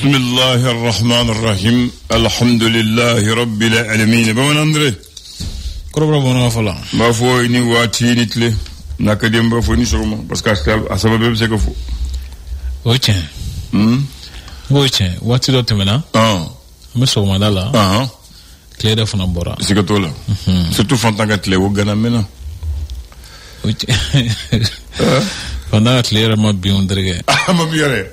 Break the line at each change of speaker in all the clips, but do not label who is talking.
Bismillahir Rahmanir Rahim. Alhamdulillahi Rabbil Alamin. Baman André.
Korobra bona fala.
Ba fo ni wati nitle. Naka dem ba fo ni sogoma parce que asaba be se ko fo.
Oche. Oche, wati do temena? Me sogoma dala. Clé de fona bora.
Sikatola. Surtout fantanga clé wo gana mena.
Oche. Fanda clé ma biondrege.
Ma biore.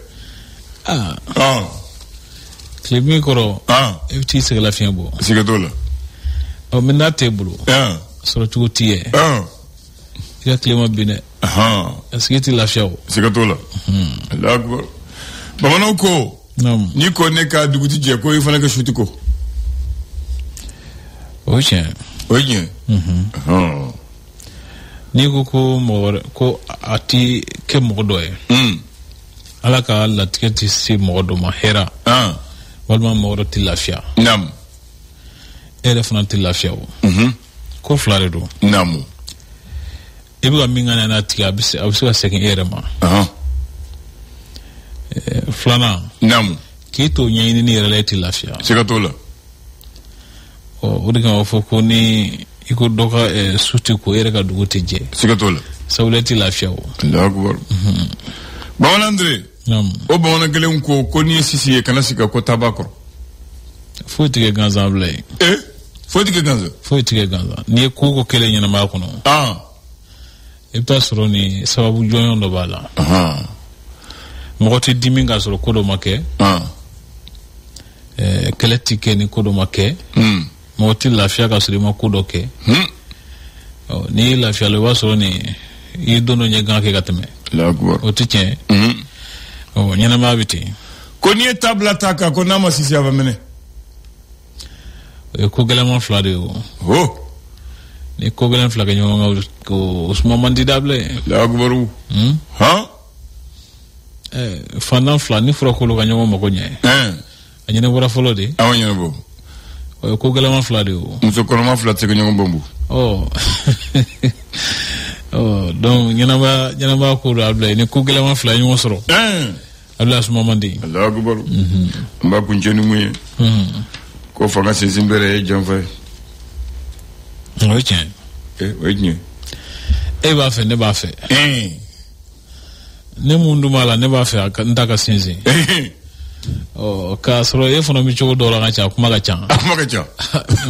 Clé mi koro. Evti se la fiambo.
Sikatola.
O mena tebulu. Soro tu tie. Ya clé ma bine. Est-ce que tu la fiao?
Sikatola. Lagbo. Bamano ko.
Nam.
Ni ko ne ka duguti je ko ifana ka shuti ko.
Oche.
Oye.
Ni ko mo ko ati ke mo doye. Alaka la tiketi si mo do ma hera. Walma mo do tilafia.
Nam.
Ere fana tilafia o. Ko flare do.
Namu.
Ebu minga na tika abisa second ere ma. Flana.
Namu.
Kito nyini ni relate tilafia.
Sikatola.
O diga ofoko ni iko doka suti ko ere ka duguteje.
Sikatola.
Sawleti lafia o.
Lagbo. Bawan André.
Nam.
O bawan gele ko ni sisi e kana sika ko tabakor.
Fotige ganza blay.
Fotige ganza.
Fotige ganza. Ni ko kele nyana ma kono. Epta soro ni sababu jonyo ndo bala. Mokoti diminga soro kodo make. Kele tike ni kodo make. Mokoti lafia ka soro ma kodo ke. Ni lafia le wasoro ni i dono nyegan ke gateme.
Lagbo.
O tike. Nyana ma biti.
Ko ni tabla taka ko na masisi ava mene.
Ko gele mon flade o. Ni ko gele flage nyonga ko usma mandidable.
Lagbo.
Fandan fla ni fura ko lo ganyo mo ko nye. Anyene bora folo de.
Awanya bo.
Ko gele mon flade o.
Muso ko ma fla teke nyonga bombu.
Donc nyana ba ko able ni ko gele mon fla nyonga soro. Abla suma mandi.
Lagbo. Mba kunjeni muye. Ko fanga simbere jamfa.
Oche.
Oje.
Ba fe ne ba fe. Ne mundu mala ne ba fe ndaka sinzi. Ka soro e fono mi chogo dola ngacha kuma ga chan.
Kuma ga chan.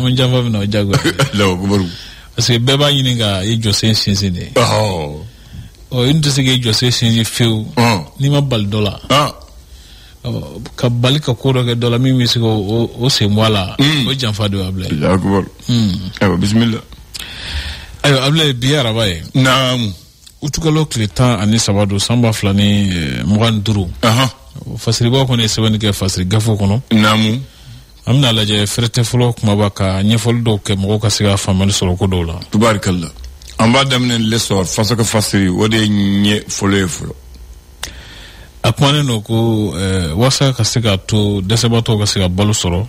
Mo njamba no jago.
Lagbo.
Parce que beba yininga e jose sinzi ne. Indu sige jose sinzi feu. Ni ma bal dola. Ka balika koro ke dola mi sigo o se mwala o janfa do able.
Lagbo. Bismillah.
Ayo able biara baye.
Naam.
Utukalo kleta ani sabado samba flani mwan duru. Fasiri ba ko ne sebani ke fasiri gafo kono.
Namu.
Amna laje frete folo kuma baka nyefol do ke mo ka siga famal solo ko dola.
Tubarakallah. Amba damne lesor fasaka fasiri wode nye folo. Akwane
no ko wasa ka siga to desebato ka siga balu soro.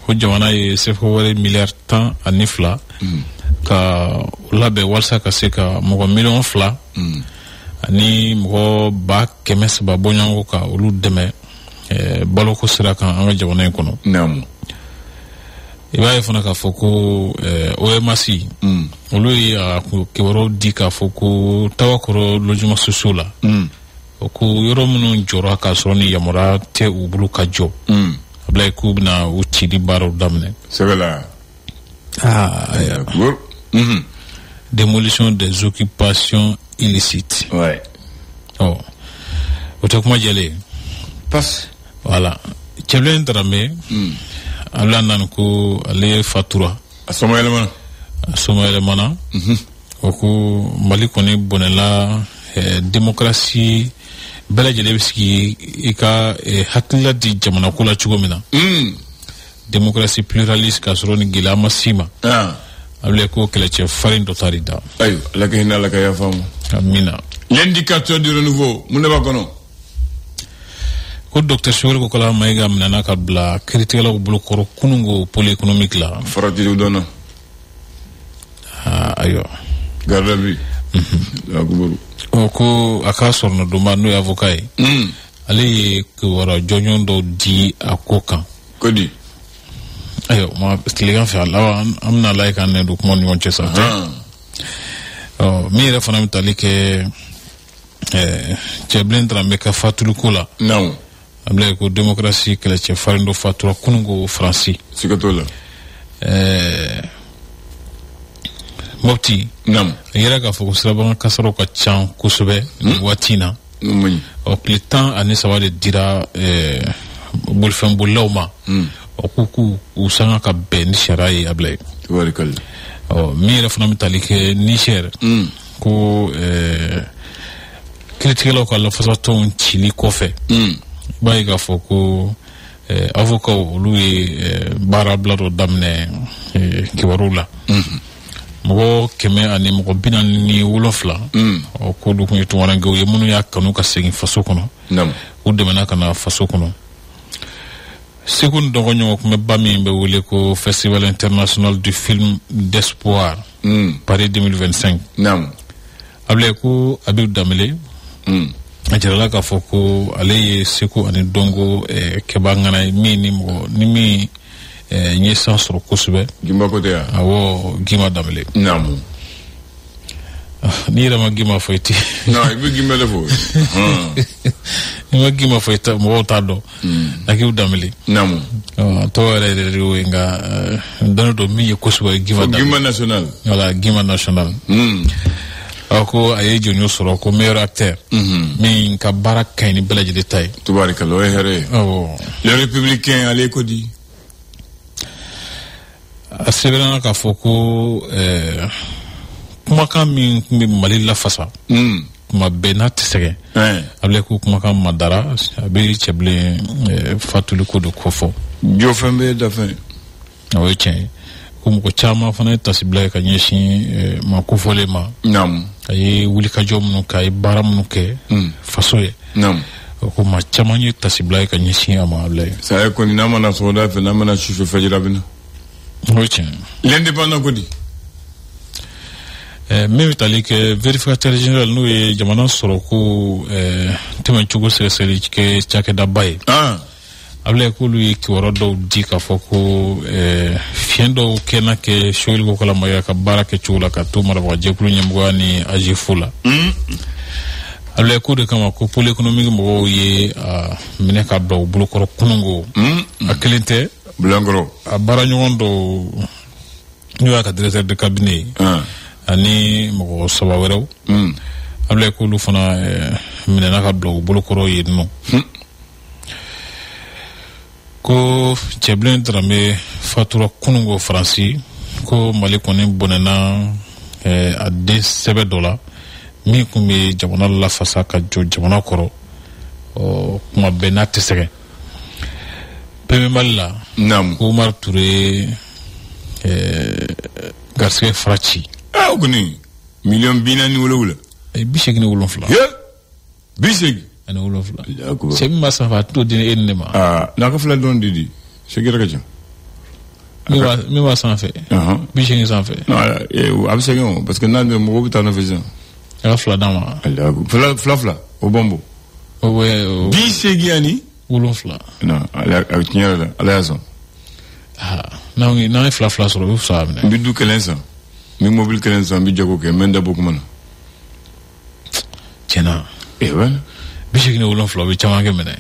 Ko jamana ye sefo wale milliard tan anifla. Ka labe walsa ka se ka mo million fla ani mo ba kemes ba bonyango ka olu deme balo ko sira kan anga jabone kono
nam
iba ifuna ka foko OMC olu ya ko keworo di ka foko tawakoro lojuma susula ko yoro munu jora ka so ni yamura te ubulu ka jo abla ku na uti di baro damne
sebela
démolition des occupations illicites.
Ouais.
Autant que moi j'y allais.
Passe.
Voilà. Tchelén Dramé. Allah nanko ale fatura.
Asomo
elemana. Oku Mali kone bonela démocratie bela jelebiski ika hakila di jamana kula chugomina. Démocratie pluraliste kasroni gila masima. Able ko keleche farin dotarida.
Ayo, la kehina la kaya famu.
Amina.
L'indicateur du renouveau, mun ba kono.
Ko docteur Shawri ko kala mayga minana ka bla critique la bulu koro kunungo poli économique la.
Farati do dona.
Ayo.
Gardabi. La guburu.
Ko aka sorno do manu avocat. ale ye kiwara jɔnjɔn dɔ di a ko kan.
Kodi.
Ayo ma tilegan fɛ ala an bɛna layɛ k'an ne don kuma ni ɲɔgɔn cɛ sa tɛ. Min yɛrɛ fana bɛ tali kɛ cɛbilen Dramé ka fatuliko la.
Naamu.
A bila ko démocratie kɛlɛcɛ farin dɔ fatura kununko Faransi.
Siga t'o la.
Mopti.
Naamu.
A yɛrɛ k'a fɔ ko sirabakan kasaraw ka ca kosɛbɛ nin waati in na. Tile 13 de dira bolifɛnbolilaw ma. K'u sanga ka bɛn ni sariya ye a bila ye. Min yɛrɛ fana bɛ tali kɛ Niger ko kiiritigɛlaw ka lafasatɔnw cili kɔfɛ i b'a ye k'a fɔ ko avocat olu ye baara bila dɔ daminɛ kibaruw la. Mɔgɔ 147 k'olu kun ye tunkarankew ye minnu y'a kanu ka segin faso kɔnɔ u dɛmɛna ka na faso kɔnɔ. Segu dɔgɔɲɔgɔn kun bɛ ba min bɛ wele ko Festival International du Film d'Espoir Paris 2025. A bila ko Abibu Danbele a jirala k'a fɔ ko ale ye Segu ani Dongo kɛba ŋana ye min ni mɔgɔ ni min ɲɛ san sɔrɔ kosɛbɛ.
Gimba ko tɛ yan.
Awɔ Gima Danbele.
Naamu.
Ni yɛrɛ ma Gima fɔ i tɛ.
Non i bɛ Gima de fɔ.
Ni ma Gima fɔ i tɛ mɔgɔw t'a dɔn. Abibu Danbele.
Naamu.
Tɔw yɛrɛ de y'o ye nka dɔnni dɔ min ye kosɛbɛ Gima Danbele.
Gima national.
Voilà Gima national. Ko a ye jɔnjɔ sɔrɔ ko meilleur acteur min ka baara ka ɲi ni bɛɛ lajɛlen ta ye.
Tubarikala o ye hɛrɛ ye. Le républicain ale ko di. A sɛbɛnna k'a fɔ ko kumakan min tun bɛ Mali lafasa kuma bɛɛ n'a tɛ sɛgɛn a bɛ ko kumakan madara a bɛ cɛbilen fatuliko de kofɔ. Jɔfɛn bɛ dafɛ.
O ye tiɲɛ ye ko mɔgɔ caman fana ye tasibila ye ka ɲɛsin ma kofɔlen ma. A ye wulikajɔ minnu kɛ a ye baara minnu kɛ faso ye. Ko maa caman ye tasibila ye ka ɲɛsin a ma a bila ye.
Saya kɔni n'a mana sɔgɔmada fɛ n'a mana sufɛ fajira bɛ na.
O ye tiɲɛ.
L'indépendant ko di.
Min bɛ tali kɛ vérificateur général n'o ye jamana sɔrɔ ko tɛmɛcogo sɛgɛsɛgɛli kɛ cakɛdaba ye. A bila k'olu ye kibaruya dɔw di k'a fɔ ko fiɲɛ dɔw kɛnɛ kɛ Soyiliko Kalamaya ka baara kɛcogo la ka to marabagajɛkulu ɲɛmɔgɔya ni AGFO la. A bila k'o de kama ko pôle économique mɔgɔw ye minɛ ka bila u bolokɔrɔ kununko. A kelen tɛ.
Bulankɔrɔ. A
baara ɲɔgɔn dɔw n'o y'a ka directeur de cabinet ani mɔgɔ 3 wɛrɛw. A bila k'olu fana minɛna ka bila u bolokɔrɔ yen nɔ. Ko cɛbilen Dramé fatura kununko Faransi ko Mali kɔni bɔnɛna a den sɛbɛ dɔ la min kun bɛ jamana lafasa ka jɔ jamana kɔrɔ kuma bɛɛ n'a tɛ sɛgɛn. Pɛmɛ Mali la ko Umaru Ture garisɛgɛ fara ci.
O kɔni 1,400,000.
87.
80.
Ani 7. Cɛ min ma sanfɛ a t'o di e ni ne ma.
N'a ka fila dɔn di segin ka ca.
Min b'a sanfɛ. 80 sanfɛ.
A bɛ segin o parce que n'a bɛ mɔgɔw bɛ taa nɔfɛ sisan.
A ka fila d'a ma.
Fila o bɔnbɔ. 80 ani
7.
Non a tiɲɛ yɛrɛ la ala y'a sɔn.
N'an ye fila sɔrɔ o bɛ fisa a minɛ.
N bɛ du 1 san n bɛ mobili 1 san n bɛ jago kɛ n bɛ n dabɔ kuma na.
Tiɲɛna. 87 o bɛ caman kɛ minɛ.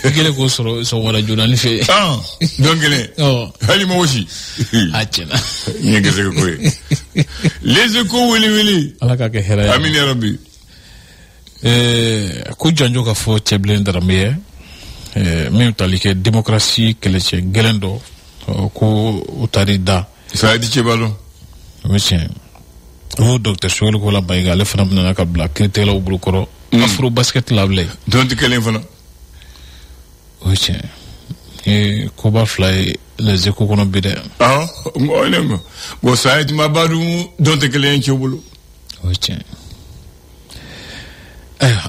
I kelen k'o sɔrɔ sɔgɔmada joona ne fɛ.
Dɔn kelen. Hali ma wosi.
A tiɲɛna.
N ye gɛrɛsɛgɛ ko ye. Les Échos wele.
Ala k'a kɛ hɛrɛ ye.
Amina yarabi.
Ko janjo ka fɔ cɛbilen Dramé ye min tali kɛ démocratie kɛlɛcɛ gɛlɛn dɔ ko o taar'i da.
Sayidi Cɛbalon.
O ye tiɲɛ ye. O docteur Soyiliko Kalamaya ale fana nana ka bila kiiritigɛlaw bolokɔrɔ. Afro basket la bila ye.
Dɔn tɛ kelen fana.
O ye tiɲɛ ye. Koba fila ye Les Échos kɔnɔ bi dɛ.
Bon Sayidi ma b'a dun dɔn tɛ kelen ye cɛw bolo.
O ye tiɲɛ.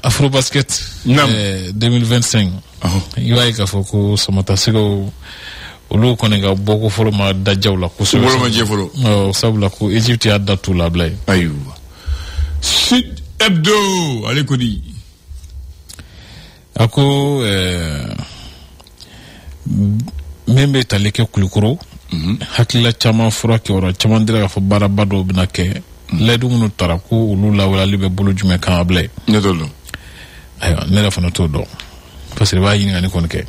Afro basket 2025 i b'a ye k'a fɔ ko Samatasɛgɛw olu kɔni ka bɔko fɔlɔ ma dajaw la kosɛbɛ.
Fɔlɔ ma jɛ fɔlɔ.
Sabula ko Egypte y'a da t'u la bila ye.
Ayiwa. Sud Hebdo ale ko di.
ako membe talike kulukuru hakila chama fura ke ora chama dira fa baraba do bina ke ledu munu taraku ulu la wala libe bulu jume kan able
ne dolo
ayo ne la fana to do parce que ba yini ngani kon ke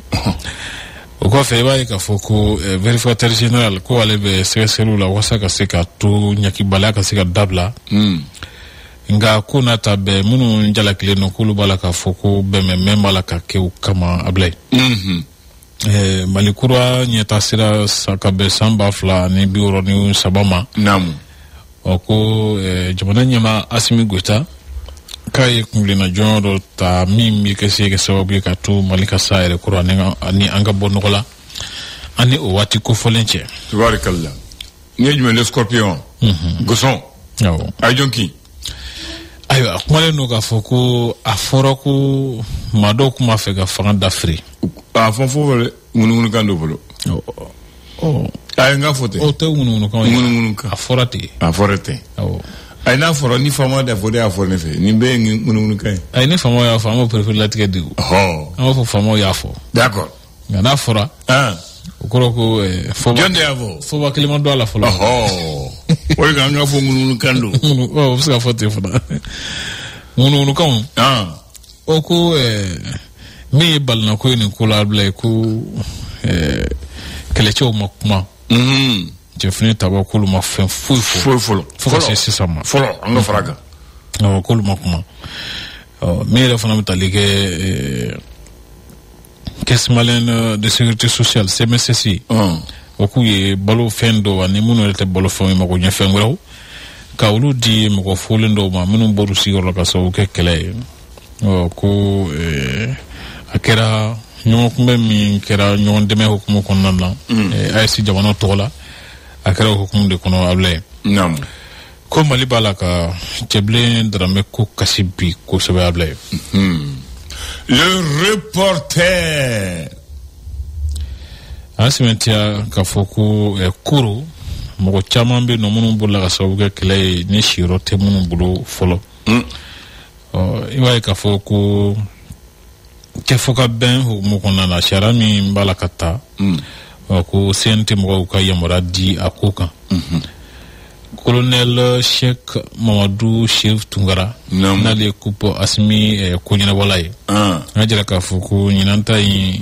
o ko fe ba ka foko vérificateur général ko ale be sekeselu la wasa ka seka to nyaki balaka seka dabla nga kuna tabe munu njala kile no kulu balaka foko be memba la ka ke kama able malikura nyeta sira sakabe samba fla ni biuro ni sabama
namu
oko jamana nyama Asimi Goita kai kumlina jondo ta mimi kesi ke sababu ka tu malika saire kura ni anga bonola ani o wati ko folenche
tabarakallah ni jume le scorpion goson
yawo
ay jonki
ayo akumale no ka foko aforoku madoku mafega fanga d'Afrique
a fofo le munu kando bolo ay nga fote
o te munu kan aforate
ay na foro ni fama da fode a forne fe ni be munu kan
ay ni fama ya fama prefer la tike digu ama fo fama ya fo
d'accord
na fora okoro ko fo
jonde avo
fo ba kelima do ala folo
o ga nga fo munu kando
o ska fote fo munu kan oko mi balna ko ni kula bla ko kelecho makuma je fini taba kulu ma fen folo c'est ça ma
folo anga fraga
kulu makuma mi la fana metalike caisse malienne de sécurité sociale CMSC okuye balo fendo ani munu rete balo fami mako nya fengro ka ulu di mako folendo ma munu boru sigoro ka so ke kele ko akera ñoo kumbe mi kera ñoo deme hukumu konnalla aysi jamano tola akera hukumu de kono able
nam
ko mali bala ka teble drame ko kasibi ko sebe able
le reporter
asimentia ka foko kuru mo chamambe no munu bulla ka sawga kele ni shiro te munu bulu folo iwa ka foko ke foka ben mo konna na sharami mbala kata ko sente mo ka yamora di akoka colonel Cheikh Mamadou Chef Tungara na le kupo Asimi ko nyina walay ngajira ka fuku nyinanta yi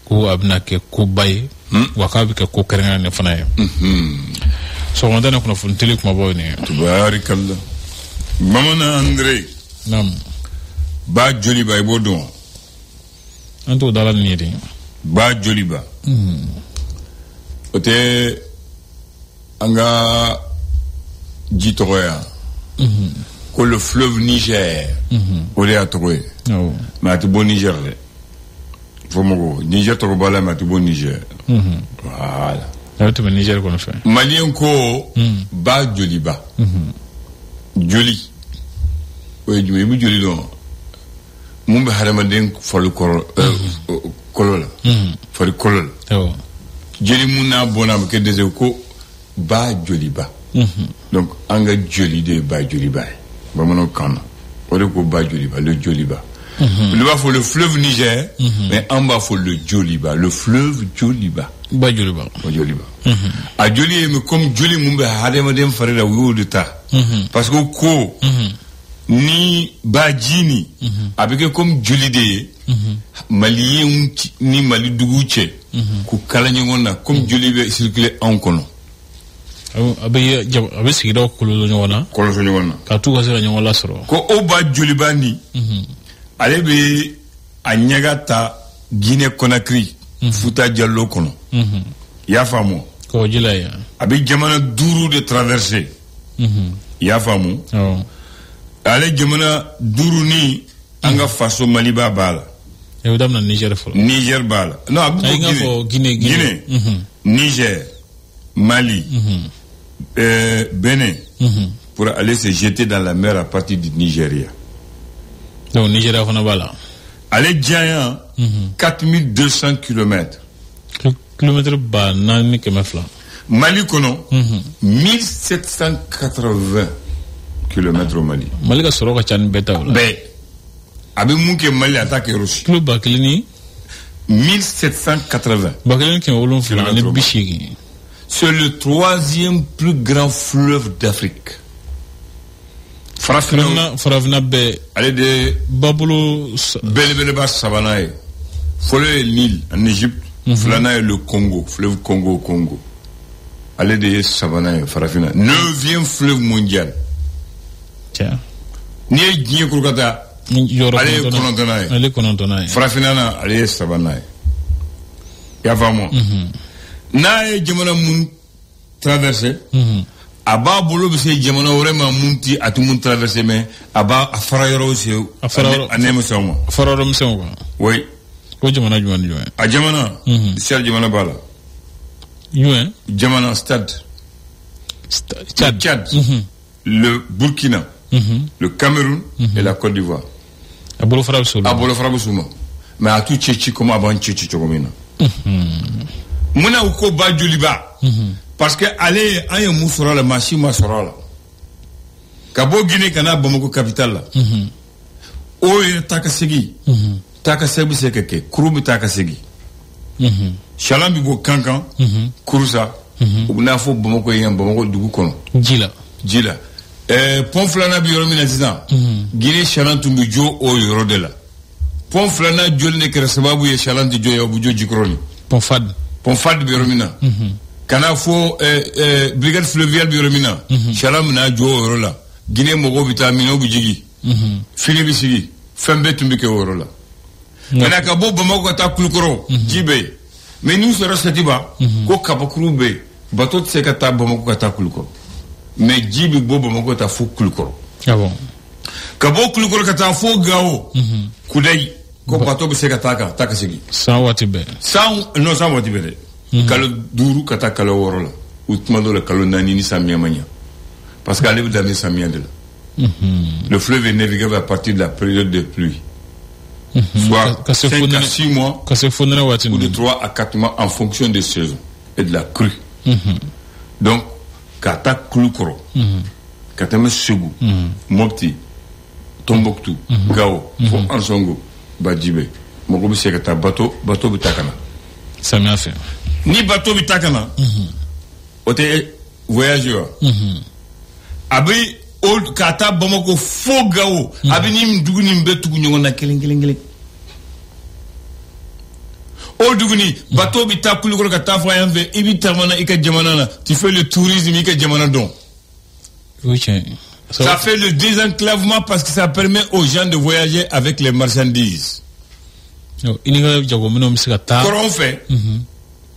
ko abna ke ko bay wakabi ke ko kerenga ne fanaye so wanda na kuna funtili kuma boy ne
tabarakallah mamana André
nam
ba joli bay bodon
anto dala nidi
ba joli ba ote anga jitoya ko le fleuve Niger ode atoye ma to bon Niger le fomogo Niger to bala ma to bon Niger voilà
to bon Niger ko no fe
malien ko ba joli ba joli o jumi bu joli don mumbe harama den folu kolola folu kolola joli muna bona ke dese ko ba joli ba donc anga joli de ba joli ba bamano kana o de ko ba joli ba le joli ba le bas faut le fleuve Niger mais en bas faut le Joliba le fleuve Joliba
ba Joliba
a joli mais comme joli mumbe hadema dem farira wudita parce que ko ni bajini avec comme joli de malien ni mali duguche ku kala nyongona comme joli be circuler en kono
abe sigira ko lo nyona ka tu ko sira nyona soro
ko o ba joli bani ale be anyagata Guinée Conakry futa Diallo kono ya famo
ko jilaya
abe jamana duru de traverser ya famo ale jamana duru ni anga faso Mali ba bala
e dam na Niger fo
Niger bala no abu Guinée Niger Mali Bénin pour aller se jeter dans la mer à partir du Nigeria.
Donc Nigeria fana bala.
Allez giant 4200 km.
Kilomètre ba nani kemefla.
Mali kono 1780 km au Mali.
Mali ka soro ka chan beta wala.
Be Abi Mouké Mali attaque Russie.
Kilo Bakelini
1780.
Bakelini qui est au long fleuve de Bichigi.
C'est le 3e plus grand fleuve d'Afrique.
Farafina be.
Allez de
Babolo.
Belebeleba Savanae. Follet Nil en Égypte. Flana le Congo. Fleuve Congo. Allez de Savanae, Farafina. 9e fleuve mondial.
Tiens.
Ni Guinée Kourkata. Allez Konontonae. Farafina, allez Savanae. Y'a vraiment. Nae jamana mun traversé aba bolo be se jamana vraiment munti atu mun traversé mais aba afara yoro se anema sama
afara rom se ko
oui
ko jamana juan
a jamana sel jamana bala
juan
jamana stade Tchad le Burkina le Cameroun et la Côte d'Ivoire
abolo farabu suma
mais atu chechi comme avant chechi chogomina Muna uko ba joliba parce que aller ayo musora la machine masora la kabo Guinée kana Bamako capitale la o takasegi takasebi sekeke kurubi takasegi shalambi go kankan kurusa ubna fo Bamako yam Bamako dugu kono jila pont flana bi yoromina dizan Guinée shalan tumbi jo o yoro de la pont flana jolne kere sababu ye shalan di jo ya bu jo jikroni pont fad bi yoromina kana fo brigade fluviale bi yoromina shalam na jo yoro la Guinée mogo vitamino bi jigi fili bi sigi fembe tumbi ke yoro la kana ka bo Bamako ta kulukoro jibe mais nous sera setiba ko kabakuru be bateau de sekata Bamako ta kulukoro mais jibe bo Bamako ta fo kulukoro
ah bon
ka bo kulukoro ka ta fo gao kudai ko bateau be sekata ka takasigi
sans watibe
de kalo duru kata kalo woro la utmando le kalo nani ni samia mania parce qu'elle est dans samia de là le fleuve est navigable à partir de la période de pluie soit 5 à 6 mois ou de 3 à 4 mois en fonction des saisons et de la crue donc kata kulukoro kata mesegu Mopti Tombouctou Gao Fo Ansongo Badjibe moko bi sekata bateau bi takana
ça m'a fait
ni bateau bi takana ote voyageur abi old kata Bamako fo Gao abi ni dugu ni mbetu nyongo na keleng old dugu ni bateau bi takulu ko kata fo yamve ibi tamana ika jamana na tu fais le tourisme ika jamana don
oui
ça fait le désenclavement parce que ça permet aux gens de voyager avec les marchandises. Comment on fait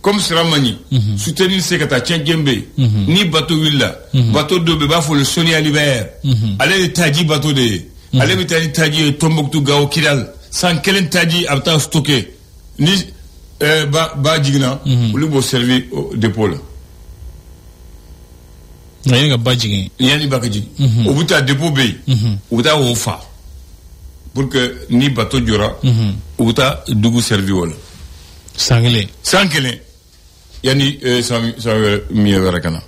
comme Sramani, soutenir Sekata Tchengembe, ni bateau Villa, bateau de Beba, faut le sonner à l'hiver. Allez les Tadji bateau de, allez les Tadji Tombouctou Gao Kidal, sans quel Tadji à temps stocké, ni Badjigna, ou le beau servir au dépôt là.
Yani badjigi
yani bakaji obuta dépôt bay obuta ofa pour que ni bateau jora obuta dugu servi wala
sangele
yani mi verakana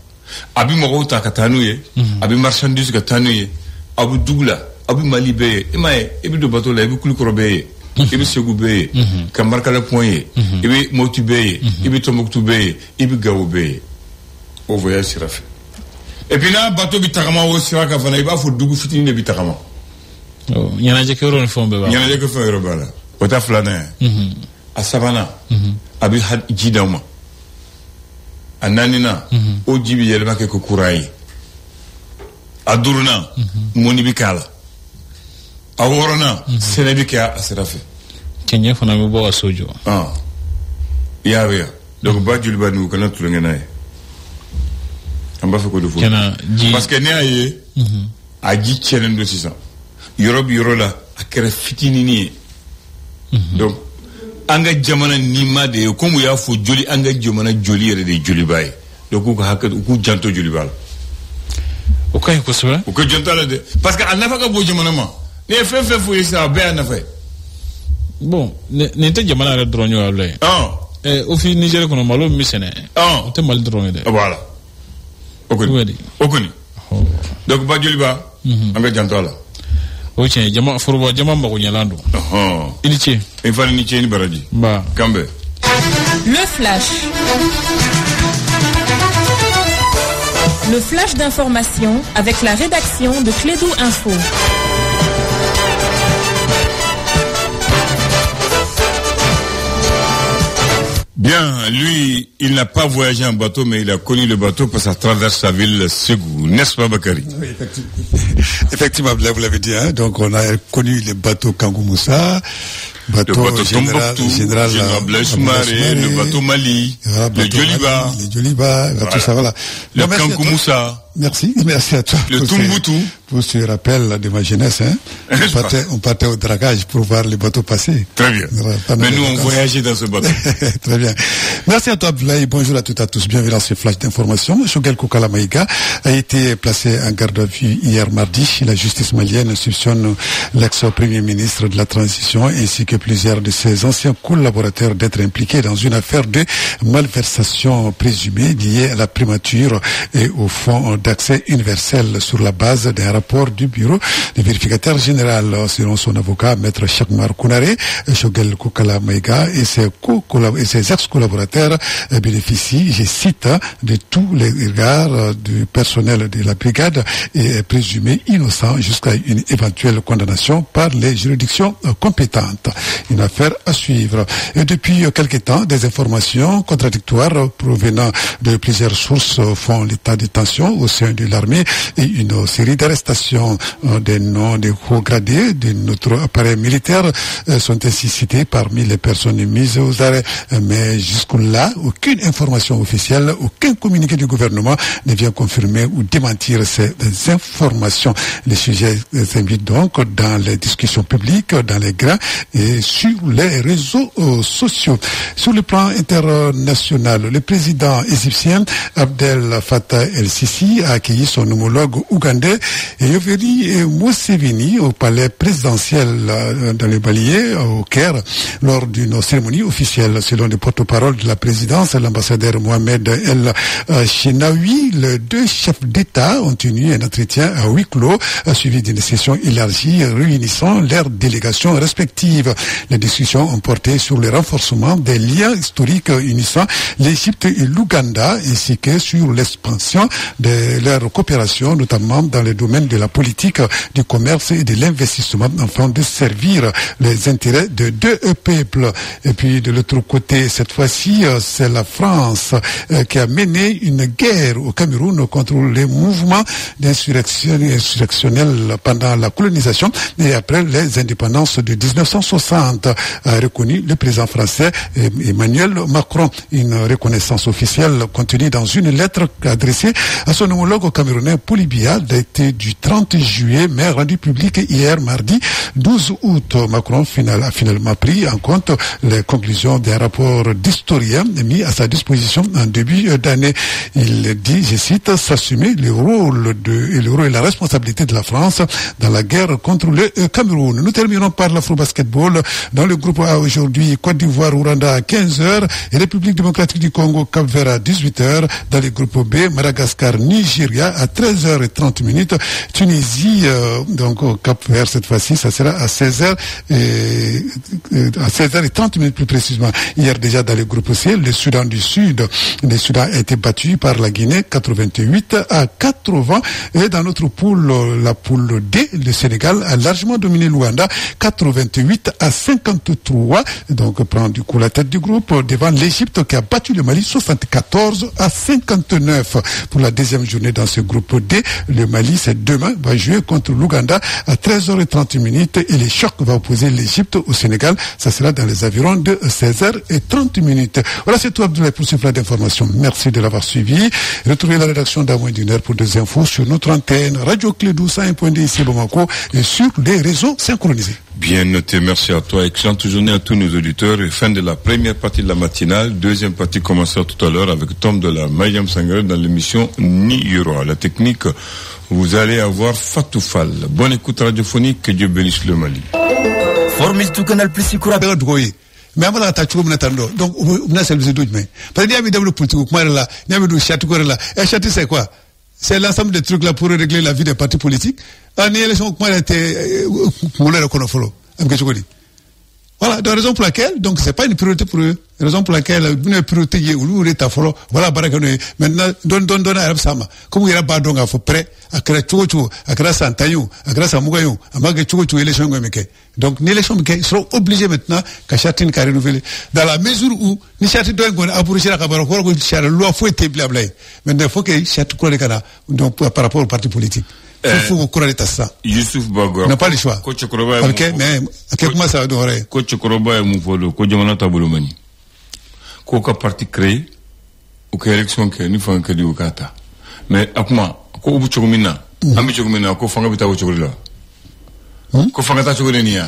abi mo ta katanuye abi marchandise katanuye abu dugla abi mali be imaye ebi do bateau la ebi kulikoro be ebi segu be kamarka le point ebi motu be ebi Tombouctou be ebi Gao be au voyage sera fait. Et puis là, bateau bitakama au Siraka Fana, il va faut dougu fitini de bitakama.
Oh, il y en a déjà qui auront une forme de bala.
Il y en a déjà qui font une bala. Ota flana. À Savana, abi had jidama. À Nanina, au Djibi yelma ke kukurai. À Durna, monibikala. À Worona, Sénébika à Serafe.
Kenya Fana me boa sojo.
Ah. Yavia. Donc, Badjul Banou, quand tu l'as parce que né a dit challenge de ça Europe la a créé fitini donc anga jamana nima de comme ya fo joli anga jamana joli yere de joli bay donc ko hakka ko janto joli bal
o kay ko so
o ko janto la de parce que anafa ka bo jamana ma ne fe fo isa be anafa
bon ne te jamana re dronyo alay au fi Niger ko no malo misene o te mal drone de
voilà Okuni. Donc Badjoliba, anga jantola.
o tiɲɛ jama foroba jama mago ɲɛlan don i ni ce
i fana ni ce ni baraji
ba
kanbɛ
le flash. Le flash d'information avec la rédaction de Clédou Info.
Bien, lui, il n'a pas voyagé en bateau, mais il a connu le bateau parce qu'il traverse sa ville Ségou, n'est-ce pas Bakary?
Oui, effectivement, vous l'avez dit, hein, donc on a connu le bateau Kangou Moussa,
le bateau général Blaise Soumaré, le bateau Mali, le
Djoliba, tout ça, voilà.
Le Kangou Moussa.
Merci à toi.
Le Tumboutou.
Pour ce rappel de ma jeunesse, hein. On partait au dragage pour voir les bateaux passer.
Très bien. Mais nous, on voyageait dans ce bateau.
Très bien. Merci à toi, Abdoulaye. Bonjour à toutes et à tous. Bienvenue dans ce flash d'information. Choguel Koukala Maïga a été placé en garde à vue hier mardi. La justice malienne soupçonne l'ex-premier ministre de la transition ainsi que plusieurs de ses anciens collaborateurs d'être impliqués dans une affaire de malversation présumée liée à la primature et au fonds d'accès universel sur la base d'un rapport du bureau du vérificateur général. Selon son avocat, maître Chakmar Kounare, Choguel Koukala Maïga et ses ex-collaborateurs bénéficient, je cite, de tous les regards du personnel de la brigade et est présumé innocent jusqu'à une éventuelle condamnation par les juridictions compétentes. Une affaire à suivre. Et depuis quelque temps, des informations contradictoires provenant de plusieurs sources font l'état de tension au sein de l'armée et une série d'arrestations des noms des hauts gradés de notre appareil militaire sont ainsi cités parmi les personnes mises aux arrêts. Mais jusque-là, aucune information officielle, aucun communiqué du gouvernement ne vient confirmer ou démentir ces informations. Les sujets s'invitent donc dans les discussions publiques, dans les grains et sur les réseaux sociaux. Sur le plan international, le président égyptien Abdel Fattah el-Sisi a accueilli son homologue ougandais Yoweri Museveni au palais présidentiel dans le Mali, au Caire, lors d'une cérémonie officielle. Selon le porte-parole de la présidence, l'ambassadeur Mohamed El-Chenaoui, les deux chefs d'État ont tenu un entretien à huis clos, suivi d'une session élargie réunissant leurs délégations respectives. Les discussions ont porté sur le renforcement des liens historiques unissant l'Égypte et l'Ouganda, ainsi que sur l'expansion de leur coopération, notamment dans le domaine de la politique, du commerce et de l'investissement, afin de servir les intérêts de deux peuples. Et puis de l'autre côté, cette fois-ci, c'est la France qui a mené une guerre au Cameroun contre les mouvements insurrectionnels pendant la colonisation et après les indépendances de 1960, a reconnu le président français Emmanuel Macron. Une reconnaissance officielle contenue dans une lettre adressée à son homologue camerounais Poulibia, datée du 30 juillet, mais rendue publique hier mardi 12 août. Macron a finalement pris en compte les conclusions d'un rapport d'historien mis à sa disposition en début d'année. Il dit, je cite, s'assumer le rôle et la responsabilité de la France dans la guerre contre le Cameroun. Nous terminons par l'Afro-Basketball. Dans le groupe A aujourd'hui, Côte d'Ivoire, Rwanda à 15h et République démocratique du Congo, Cap-Vert à 18h. Dans le groupe B, Madagascar, Nigeria à 13h30. Tunisie, donc au Cap-Vert cette fois-ci, ça sera à 16h à 16h30 plus précisément. Hier déjà dans le groupe C, le Soudan du Sud, le Soudan a été battu par la Guinée 88-80 et dans notre poule, la poule D, le Sénégal a largement dominé l'Ouganda 88-53, donc prend du coup la tête du groupe devant l'Égypte qui a battu le Mali 74-59 pour la deuxième journée dans ce groupe D. Le Mali, c'est demain, va jouer contre l'Ouganda à 13h30 et le choc va opposer l'Égypte au Sénégal. Ça sera dans les environs de 16h30. Voilà, c'est tout Abdoulaye pour ce flash d'information. Merci de l'avoir suivi. Retrouvez la rédaction dans moins d'une heure pour des infos sur notre antenne Radio Clédou 101.2 ici Bamako et sur les réseaux synchronisés.
Bien noté, merci à toi. Excellente journée à tous nos auditeurs. Et fin de la première partie de la matinale. Deuxième partie commencera tout à l'heure avec Tom de la Mayam Sangare dans l'émission Ni Yuro. À la technique, vous allez avoir Fatou Fall. Bonne écoute radiophonique, que Dieu bénisse le Mali.
Formule tout canal plus sikura.
Mais avant ta chou m'attendons. Donc, on a service de mais. Parce qu'il y a des politique, comment là, il y a des châteaux là. Et château c'est quoi? c'est l'ensemble des trucs là pour régler la vie des partis politiques. En élection, comment elle était, voilà, de raison pour laquelle, donc c'est pas une priorité pour eux. Raison pour laquelle, une priorité, voilà, maintenant, donne à Sama. Comme il y a pas donc à faut prêt, à créer tout, à créer Santayon, à créer Samugayon, à marquer tout, élection, donc, l'élection, ils seront obligés maintenant qu'à chacun qu'à renouveler. Dans la mesure où, ni chacun doit approcher la caméra, la loi faut être établie. Maintenant, il faut que chacun croit les canards, donc, par rapport au parti politique. Il faut qu'on ait ça.
Youssouf Bagor.
On n'a pas le choix.
Coach Koroba.
Ok, mais, comment ça va durer?
Coach Koroba est mon polo, Coach Jamanata Bolomani. Coca parti créé, ou qu'élection qui n'y fait que du Okata. Mais, à comment, ko ubu chogumina, ami chogumina, ko fanga bita chogula. Ko fanga ta chogulenia.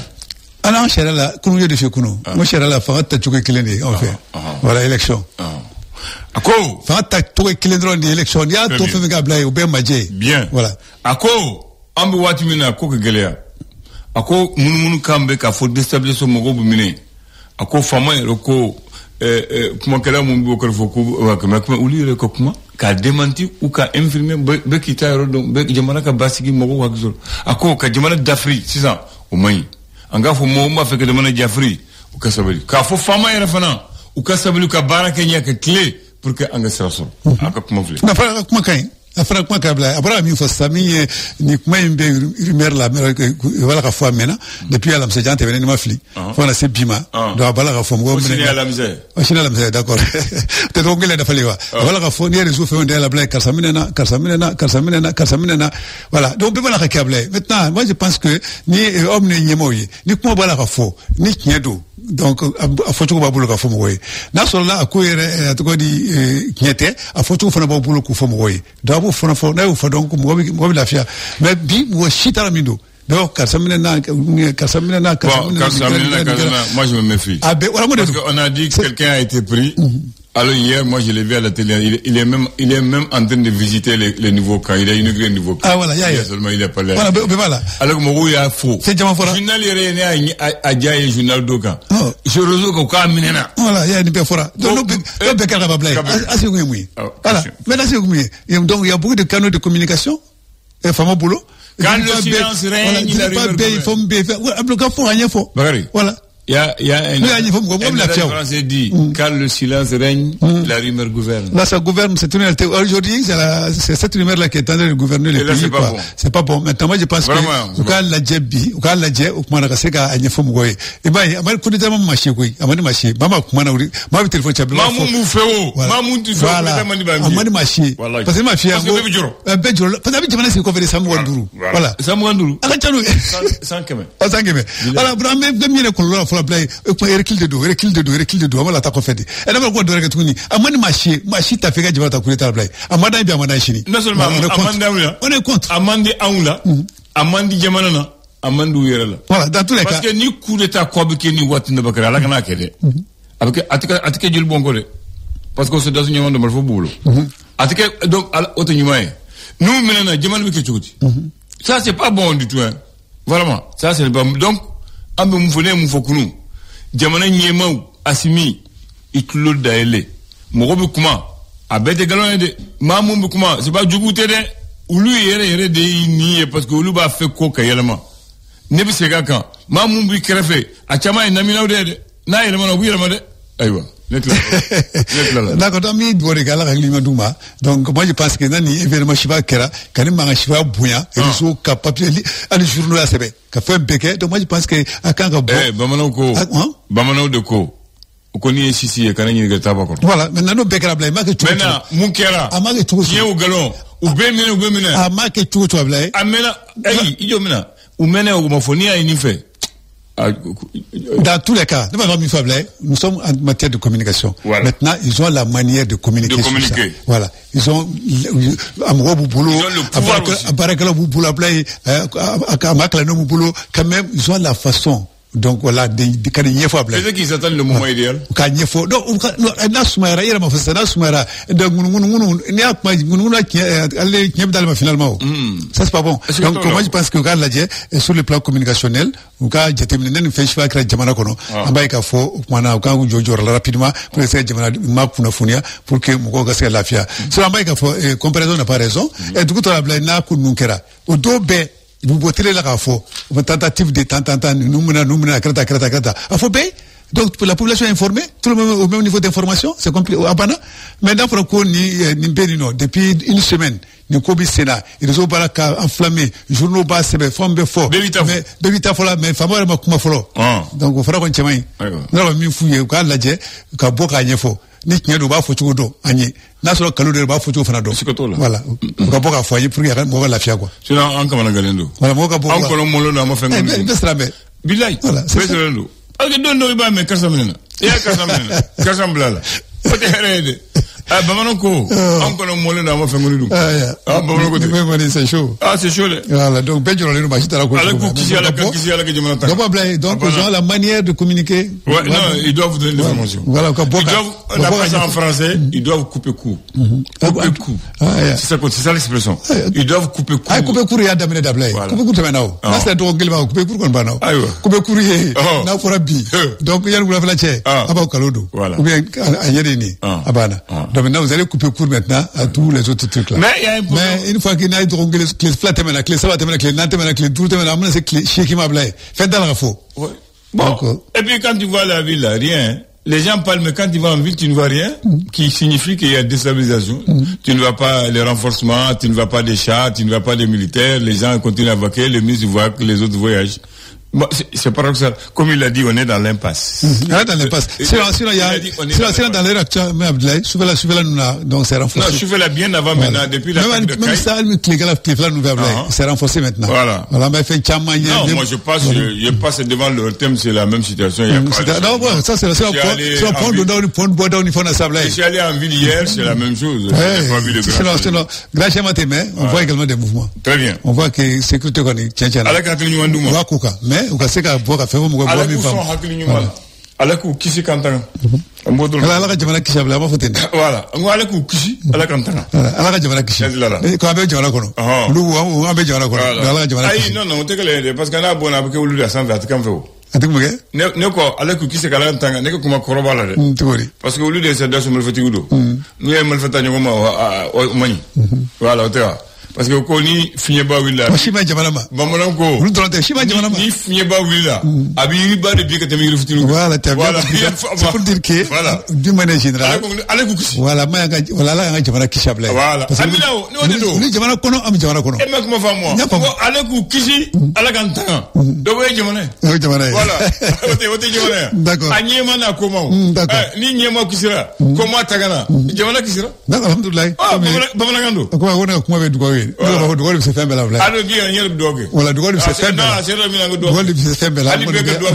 Ah non, chérie là, comment il y a des choses qu'on a? Moi, chérie là, fanga ta choguleni, en fait. Voilà, élection.
Ako
fata to kilendron di election ya to fe ga blay be maje
bien
voilà
ako ambe wati mina ko ke gelea ako munu kambe ka fo déstabiliser mo go bumine ako fama roko kuma kala mun bo ko fo ko ka uli ko kuma ka démenti ou ka infirmer be kita ro don be jamana ka basigi mo go wakzol ako ka jamana d'Afrique 6 ans o mai anga fo mo ma fe ke jamana d'Afrique ou ka sabali ka fo fama era fana ou ka sabali ka baraka nya ka clé pour que anga seraso aka kuma vle
na fara kuma kai afara kuma kabla abra mi fo sami ni kuma imbe rumeur la wala ka fo mena depuis à la mse jante venu ma fli fo na se bima do abala ka fo mo
mena la mse
ochina la mse d'accord te donc il a fallu wala ka fo ni réseau fait on la blague karsamina voilà donc bala ka kabla maintenant moi je pense que ni homme ni nyemoyi ni kuma bala ka fo ni kiedo donc a foto ba bulu ka fo moy na so la ko yere to di nyete a foto fo na ba bulu ko fo moy da bo fo na fo na fo donc mo bi la fia mais bi mo chitara mindo donc karsamina na moi
je me méfie parce qu'on a dit que quelqu'un a été pris. Alors hier, moi je l'ai vu à la télé, il est même en train de visiter les nouveaux camps, il a inauguré un nouveau camp.
Ah voilà,
seulement il a pas l'air.
Voilà.
Alors que mon il a faux.
C'est diamant fora.
Journal il a Djaye journal d'Oka. Je réseau ko ka minena.
Voilà, il y a une fora. Donc be kala ba blay. Asi ngui. Voilà. Mais là c'est ngui. Donc il y a beaucoup de canaux de communication. Et fama boulot.
Quand le silence règne, il arrive.
Il faut rien faux. Voilà.
Il y a un français dit, quand le silence règne, la rumeur gouverne.
Là, ça gouverne, c'est une réalité. Aujourd'hui, c'est cette rumeur-là qui est en train de gouverner le pays. C'est pas bon. Maintenant, moi, je pense que, quand la djebi, quand la djeb, ou comment on a fait à Nyefom Goye. Et ben, amal coup de dama maché, oui. Amal maché. Maman, comment on a eu, maman, téléphone, tu as besoin.
Maman, mouféo. Maman, tu fais.
Voilà. Amal maché. Parce que ma fille, parce que tu c'est qu'on fait des Samouandourou. Voilà.
Samouandourou.
Arrête-nous.
Sans keme.
Sans keme. Voilà, même les colons, recul de dos amala ta ko fedi e na ko do rek tuni amani machi ta fega jibata ko ta blay amada bi amada chini
non seulement on est contre amandi aula amandi jamana na amandu yerala
voilà dans tous les cas
parce que ni coup d'état ko be ni wat na bakara la kana kede avec atika jul bongo de parce que c'est dans une monde malfo boulot atika donc auto nyumaye nous menana jamana bi ke chouti ça c'est pas bon du tout hein vraiment ça c'est pas donc ambe mufone mufokunu jamana nyemau asimi itulo daele mogobi kuma abete galon de mamumbi kuma c'est pas djugute de ulu yere de ni parce que ulu ba fait ko kayelama nebi sega kan mamumbi krefe achama namina de na yelama no yelama de aywa
d'accord donc mi bore gala règlement duma donc moi je pense que nani événement chiva kera kani manga chiva bunya et so capable ali journaux la sebe ka fait beke donc moi je pense que akanga bon
bamano de ko ko ni sisi e kana ni ga tabako
voilà maintenant no bekera blay ma ke tout
maintenant munkera
ama ke tout
ye o galon ou bemina
ama ke tout blay
amena ay ijo mina ou mena o mofonia ini fait.
Dans tous les cas, nous sommes en matière de communication.
Voilà.
Maintenant, ils ont la manière de communiquer. Voilà. Ils ont le pouvoir aussi. Quand même, ils ont la façon donc voilà des kan ñefo abla
c'est qu'ils attendent le moment idéal
ka ñefo donc na sumara yera ma fasa na sumara donc ngunu ni akma ngunu aller ñeb dal ma finalement ça c'est pas bon donc moi je pense que quand la je sur le plan communicationnel ou ka jetemine nen fe shfa kra jamana kono ambay ka fo mana ka jojo rapidement pour essayer jamana ma kuna funia pour que mo ko ga lafia so ambay ka fo comparaison n'a pas raison et du coup to abla na ku nunkera o do be vous votez la rafo une tentative de nous krata a faut payer donc pour la population informée tout le monde au même niveau d'information c'est compliqué abana maintenant pour qu'on ni benino depuis une semaine ni ko bi sénat ils ont pas enflammé journaux bas c'est forme fort mais bebita fola mais famore ma kuma folo donc fara ko chemay na mi fuye ka laje ka boka nyefo ni nyedo ba fo chugodo anyi na so kalu de ba fo chugo fana do voilà ka boka fo yi pour ya mo la fia quoi
sinon en kamana galendo
voilà mo ka boka
en ko mo lo na mo fengo bilay president ak don do ba me kasamena ya kasamblala pote herede bamano ko encore mo le na mo fengo du bamano ko
c'est chaud
c'est chaud
voilà donc bejo le ba chita la ko
kisi ala ke jomana ta
donc genre la manière de communiquer
ouais non ils doivent vous donner l'information
voilà
ils doivent la presse en français ils doivent couper court c'est ça l'expression ils doivent couper court
couper court ya damene dablay couper court maintenant là c'est donc gelma couper court kon banaw couper court na ko rabbi donc yar gula fala che aba kalodo ou bien ayere ni abana donc maintenant vous allez couper court maintenant à tous les autres trucs là mais une fois qu'il y a donc les flat maintenant les ça va maintenant les nante maintenant les tout maintenant c'est clé chez qui m'a blay fait dans la faux
bon et puis quand tu vois la ville là rien les gens parlent mais quand tu vas en ville tu ne vois rien qui signifie qu'il y a déstabilisation tu ne vois pas les renforcements tu ne vois pas des chars tu ne vois pas des militaires les gens continuent à vaquer les ministres voient que les autres voyagent. Bon, c'est paradoxal. Comme il l'a dit, on est dans l'impasse.
Dans l'impasse. C'est dans l'air actuel, mais Abdoulaye, Souvela nous a, donc c'est renforcé.
Non, Souvela bien avant maintenant, depuis la
même ça, c'est renforcé maintenant.
Voilà.
Voilà, mais fait
non, moi je passe devant le thème, c'est la même situation.
Non, ça c'est le point de point de bois d'on faut l'assemblée.
Je suis allé en ville hier, c'est la même chose.
Sinon, grâce à Matémé, on voit également des mouvements.
Très bien.
On voit que sécurité qu'on est, tiens, mais ukaseka boka femo mo
ala ku son hakili nyuma ala ku kisi kantanga mbodul
ala ka jamana kisi abla ma fotende
voilà ngo ala ku kisi ala kantanga
ala ka jamana kisi ko abe jamana kono lu abe jamana kono ala ka jamana
ay non tekele parce que na bona be ke wulu da sanva atikam fe
ati muge
ne ko ala ku kisi kala kantanga ne ko kuma koroba la de
tigori
parce que wulu de sa dasu mo fatigudo nu e mal fata nyoma o mani voilà o tewa parce que ko ni finyeba willa
shima jamana ma
bamanan ko
lu donte shima jamana ma
ni finyeba willa abi ba de bi ka temi rufutinu
voilà c'est pour dire que
voilà
du manière générale
ale ku kisi
voilà ma nga voilà la nga jamana kishabla
voilà amina no do
ni jamana kono am jamana kono
e mak ma fa moi ale ku kisi ala kan tan do boy jamana voilà wote jamana
d'accord
anyema na ko ma ni nyema kisira ko ma tagana jamana kisira
d'accord alhamdulillah
bamanan gando
ko wona kuma be dugo dugo se fembe la vla
ado gi ñer doge
wala dugo se fembe
non c'est le minango doge
dugo se fembe la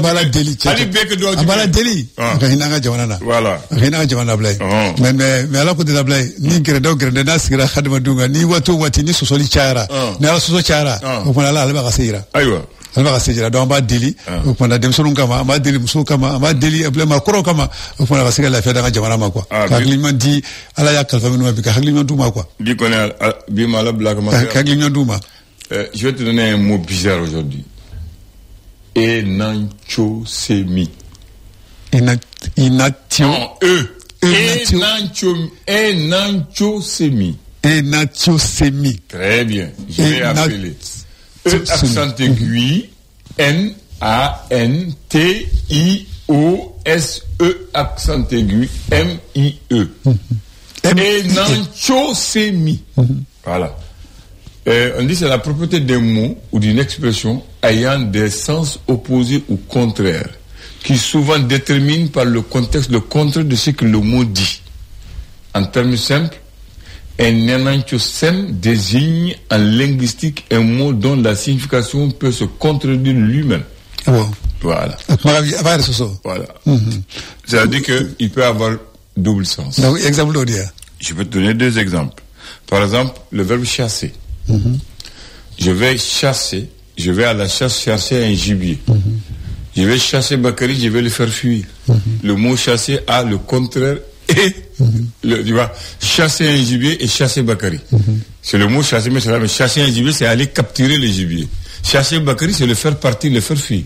bala deli
ali beke doge
bala deli ka hinanga jamana na
voilà
hinanga jamana blay mais ala ko de la blay ni gere do gere na sigira khadima dunga ni wato wati ni sosoli chara na soso chara ko na la ba kasira
aywa
alba kasira do ba deli ko na dem sunu kama ba deli muso kama ba deli problème ko kama ko na kasira la fe da jamana ma quoi ka liman di ala ya kalfa minu bi ka liman duma quoi
bi ko na bi mala black ma
ka liman duma
je vais te donner un mot bizarre aujourd'hui enantiosemi enantiosemi très bien je vais appeler accent aigu N-A-N-T-I-O-S-E accent aigu M-I-E enantiosemi voilà. On dit c'est la propriété d'un mot ou d'une expression ayant des sens opposés ou contraires, qui souvent détermine par le contexte le contraire de ce que le mot dit. En termes simples, un enantiosème désigne en linguistique un mot dont la signification peut se contredire lui-même. Voilà. Voilà. C'est-à-dire qu'il peut avoir double sens. Je vais te donner deux exemples. Par exemple, le verbe chasser. Je vais chasser, je vais à la chasse chercher un gibier. Je vais chasser Bakary, je vais le faire fuir. Le mot chasser a le contraire et tu vois, chasser un gibier et chasser Bakary. C'est le mot chasser, mais chasser un gibier, c'est aller capturer le gibier. Chasser Bakary, c'est le faire partir, le faire fuir.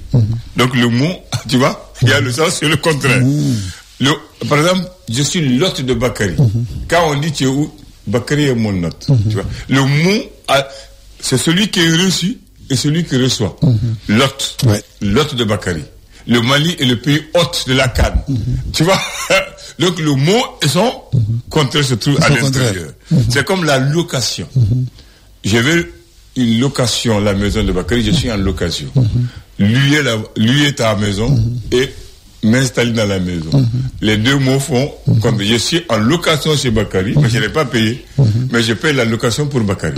Donc le mot, tu vois, il y a le sens, c'est le contraire. Par exemple, je suis l'hôte de Bakary. Quand on dit tu es où, Bakary est mon hôte. Tu vois. Le mot, c'est celui qui est reçu et celui qui reçoit. L'hôte. L'hôte de Bakary. Le Mali est le pays hôte de la Cannes. Tu vois. Donc le mot et son contraire se trouve à l'intérieur. C'est comme la location. Je veux une location, la maison de Bakary, je suis en location. Lui est à la maison et m'installer dans la maison. Les deux mots font comme je suis en location chez Bakary, mais je n'ai pas payé, mais je paye la location pour Bakary.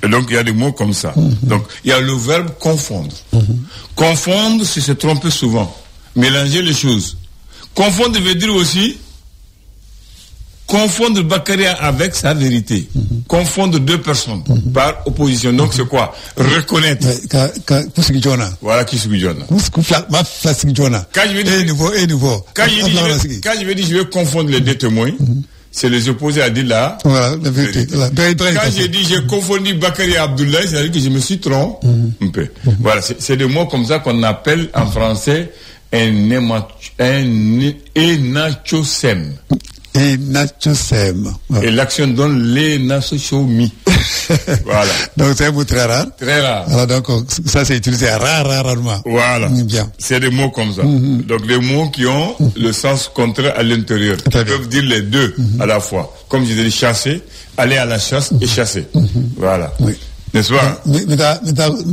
Et donc il y a des mots comme ça. Donc il y a le verbe confondre. Confondre, c'est se tromper souvent. Mélanger les choses. Confondre veut dire aussi confondre Bakary avec sa vérité. Confondre deux personnes par opposition. Donc c'est quoi? Reconnaître. Voilà qui c'est Jona. Quand je vais dire je vais confondre les deux témoins, c'est les opposés à dire là. Voilà, la vérité. Quand j'ai dit j'ai confondu Bakary et Abdoulaye, c'est-à-dire que je me suis trompé. Voilà, c'est des mots comme ça qu'on appelle en français un énachosème.
Et nachosem.
Et l'action donne les nachomi. Voilà.
Donc c'est un mot très rare.
Très rare.
Alors donc ça c'est utilisé rarement.
Voilà.
Bien.
C'est des mots comme ça. Donc des mots qui ont le sens contraire à l'intérieur. Ils peuvent dire les deux à la fois. Comme je disais, chasser, aller à la chasse et chasser. Voilà. Oui. N'est-ce pas?
Mais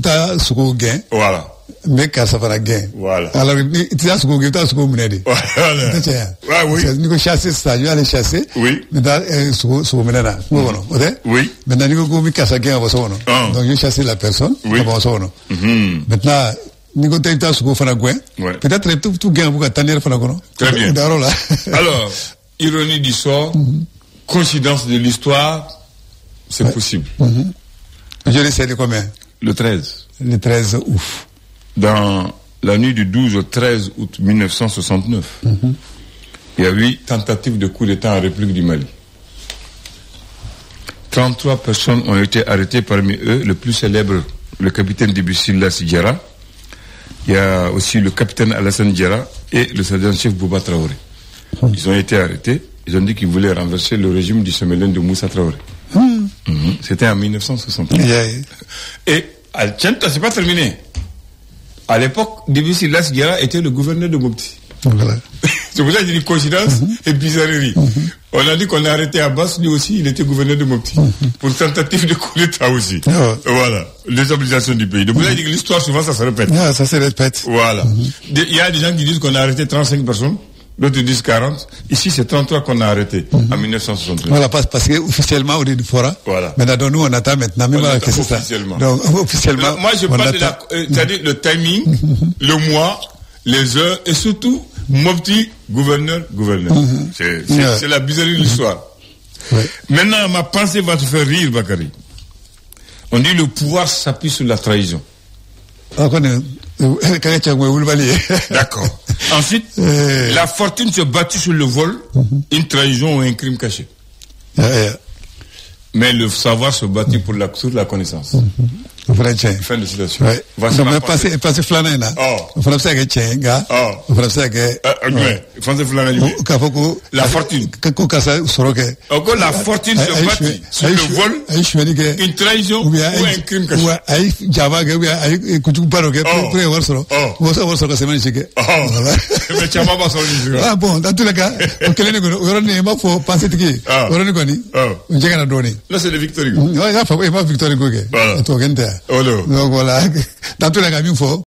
t'as ce qu'on gagne.
Voilà.
Mais quand ça va la gain.
Voilà.
Alors, tu as ce qu'on gagne, tu as ce qu'on mène.
Voilà.
Oui. Nous chasser ça, je vais aller chasser.
Oui.
Mais dans ce qu'on mène là.
Oui.
Maintenant, nous avons cassé gain à votre donc, je chasse la personne.
Oui.
Maintenant, nous avons ce qu'on fait la gain. Peut-être tout gain pour attendre faire la gain.
Très bien. Alors, ironie du sort, coïncidence de l'histoire, c'est possible.
Je l'ai de combien?
Le 13.
Le 13 août.
Dans la nuit du 12 au 13 août 1969, il y a eu tentative de coup d'État en République du Mali. 33 personnes ont été arrêtées, parmi eux le plus célèbre, le capitaine Dibusila Sidjara. Il y a aussi le capitaine Alassane Diarra et le sergent-chef Bouba Traoré. Ils ont été arrêtés. Ils ont dit qu'ils voulaient renverser le régime du Semélène de Moussa Traoré. C'était en 1969. Et c'est pas terminé. À l'époque, Dibusila Sidjara était le gouverneur de Mopti.
Voilà.
C'est pour ça que j'ai dit coïncidence et bizarrerie. On a dit qu'on a arrêté Abbas, lui aussi, il était gouverneur de Mopti. Pour tentative de coup d'État aussi. Voilà. Déstabilisation du pays. Donc vous avez dit que l'histoire, souvent, ça se répète.
Ça se répète.
Voilà. Il y a des gens qui disent qu'on a arrêté 35 personnes. D'autres disent 40. Ici, c'est 33 qu'on a arrêté en 1969.
Voilà, parce que officiellement, on est du fora.
Voilà.
Maintenant, nous, on attend maintenant. Même
que c'est officiellement.
Ça. Donc, officiellement.
Moi, je parle c'est-à-dire le timing, le mois, les heures, et surtout, Mopti, gouverneur. C'est la bizarrerie de l'histoire. Maintenant, ma pensée va te faire rire, Bakary. On dit le pouvoir s'appuie sur la trahison. D'accord. Ensuite, la fortune se bâtit sur le vol, une trahison ou un crime caché. Mais le savoir se bâtit sur la connaissance. Fin de citation.
Voici ma pensée. Parce que
la fortune. Encore la fortune se bâtit sur le vol, une trahison ou un crime caché.
Ah bon, dans tous les cas,
là c'est de Victor Hugo.
Donc voilà, dans tous les cas, il faut